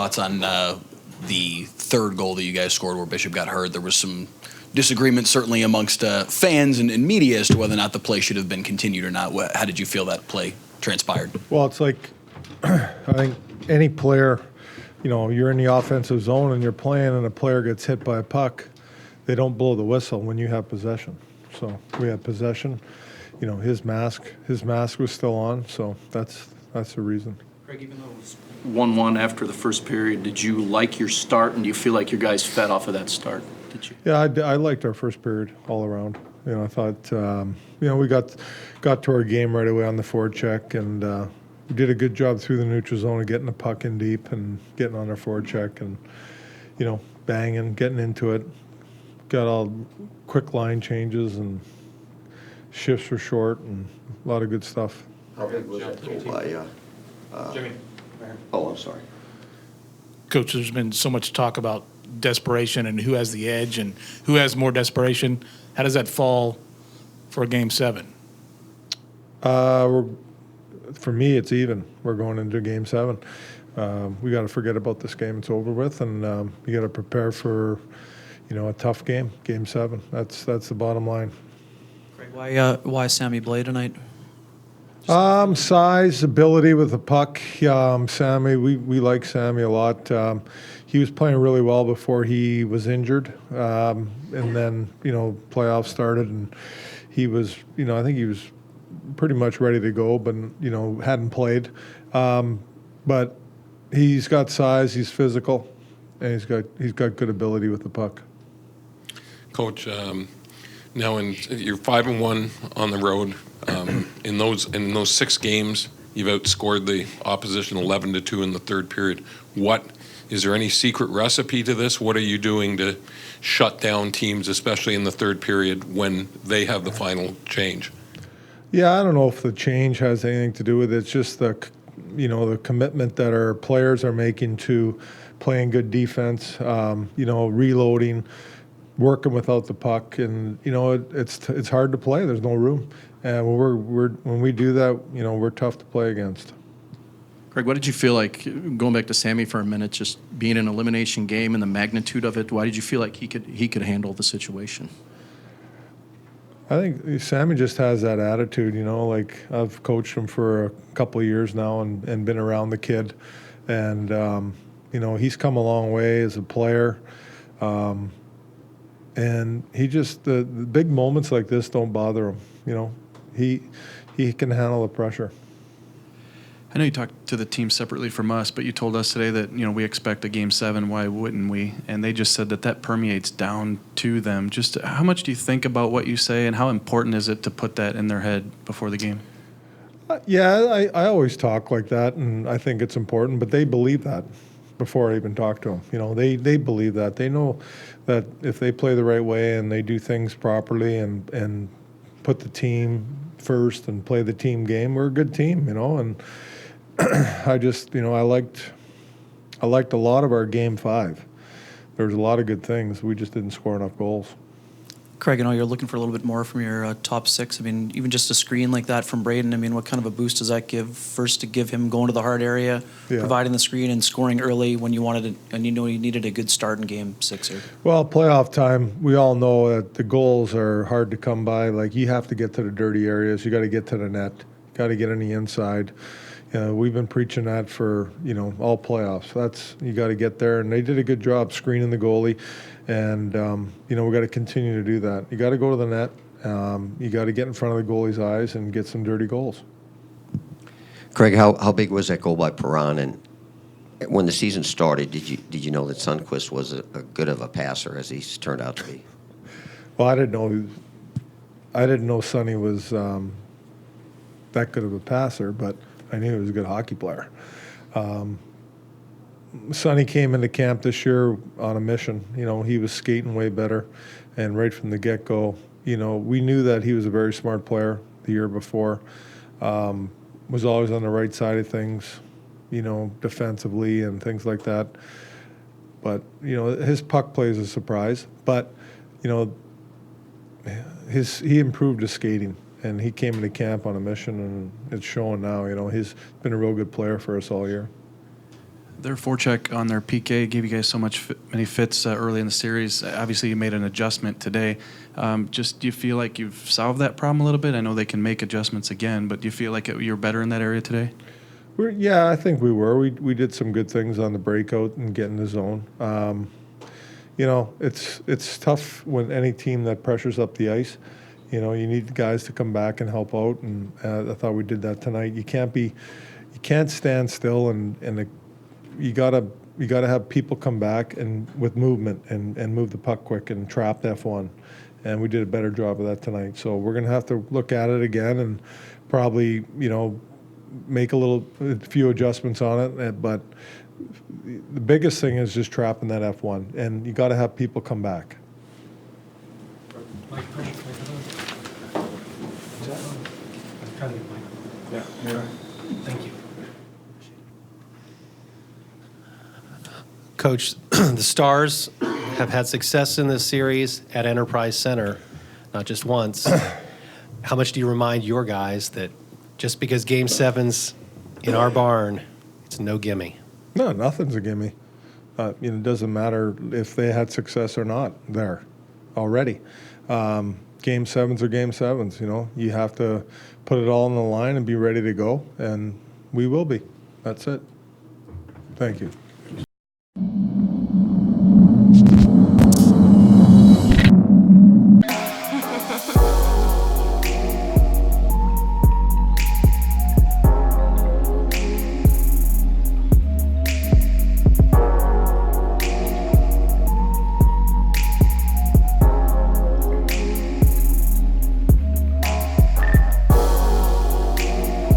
thoughts on the third goal that you guys scored where Bishop got hurt? There was some disagreement certainly amongst fans and media as to whether or not the play should have been continued or not. How did you feel that play transpired? Well, it's like I think any player, you're in the offensive zone and you're playing and a player gets hit by a puck, they don't blow the whistle when you have possession. So we had possession. His mask was still on, so that's the reason. Craig, even though it was 1-1 after the first period, did you like your start, and do you feel like your guys fed off of that start? Did you? Yeah, I liked our first period all around. I thought, we got to our game right away on the forecheck, and we did a good job through the neutral zone of getting the puck in deep and getting on our forecheck and, banging, getting into it. Got all quick line changes and shifts were short and a lot of good stuff. How big was that goal by Jimmy. I'm sorry. Coach, there's been so much talk about desperation and who has the edge and who has more desperation. How does that fall for Game 7? For me, it's even. We're going into Game 7. We got to forget about this game. It's over with, and you got to prepare for, a tough game. Game 7. That's the bottom line. Craig, why Sammy Blais tonight? Size, ability with the puck. Sammy, we like Sammy a lot. He was playing really well before he was injured, and then playoffs started, and he was, I think he was pretty much ready to go, but hadn't played. But he's got size, he's physical, and he's got good ability with the puck. Coach, now you're 5-1 on the road. In those 6 games, you've outscored the opposition 11-2 in the third period. Is there any secret recipe to this? What are you doing to shut down teams, especially in the third period when they have the final change? Yeah, I don't know if the change has anything to do with it. It's just the commitment that our players are making to playing good defense, reloading, working without the puck, and it's hard to play. There's no room, and when we do that, we're tough to play against. Craig, what did you feel like, going back to Sammy for a minute, just being an elimination game and the magnitude of it? Why did you feel like he could handle the situation? I think Sammy just has that attitude, like I've coached him for a couple of years now and been around the kid, and he's come a long way as a player. And he just the big moments like this don't bother him. He can handle the pressure. I know you talked to the team separately from us, but you told us today that we expect a Game 7. Why wouldn't we? And they just said that permeates down to them. Just how much do you think about what you say, and how important is it to put that in their head before the game? Yeah, I always talk like that, and I think it's important. But they believe that before I even talk to them. They believe that. They know that if they play the right way and they do things properly and put the team first and play the team game, we're a good team. And I just, I liked a lot of our Game 5. There was a lot of good things. We just didn't score enough goals. Craig, you're looking for a little bit more from your top 6. Even just a screen like that from Braden, what kind of a boost does that give? First, to give him going to the hard area, providing the screen and scoring early when you wanted it, and you needed a good start in Game 6. Well, playoff time, we all know that the goals are hard to come by. Like, you have to get to the dirty areas. You got to get to the net. You got to get on the inside. We've been preaching that for, all playoffs. You got to get there, and they did a good job screening the goalie. And, we got to continue to do that. You got to go to the net. You got to get in front of the goalie's eyes and get some dirty goals. Craig, how big was that goal by Perron? And when the season started, did you know that Sundqvist was a good of a passer as he's turned out to be? Well, I didn't know Sonny was that good of a passer, but I knew he was a good hockey player. Sonny came into camp this year on a mission. He was skating way better, and right from the get-go, we knew that he was a very smart player the year before. Was always on the right side of things, defensively and things like that. But, his puck play is a surprise. But, he improved his skating, and he came into camp on a mission, and it's showing now. He's been a real good player for us all year. Their forecheck on their PK gave you guys so many fits early in the series. Obviously, you made an adjustment today. Just do you feel like you've solved that problem a little bit? I know they can make adjustments again, but do you feel like you're better in that area today? Yeah, I think we were. We did some good things on the breakout and get in the zone. You know, it's tough when any team that pressures up the ice. You know, you need guys to come back and help out, and I thought we did that tonight. You can't stand still, and you gotta have people come back and with movement and move the puck quick and trap F1, and we did a better job of that tonight. So we're gonna have to look at it again and probably make a few adjustments on it, but the biggest thing is just trapping that F1, and you got to have people come back. Thank you. Coach, the Stars have had success in this series at Enterprise Center, not just once. How much do you remind your guys that just because Game 7's in our barn, it's no gimme? No, nothing's a gimme. It doesn't matter if they had success or not there already. Game 7s are Game 7s, You have to put it all on the line and be ready to go, and we will be. That's it. Thank you.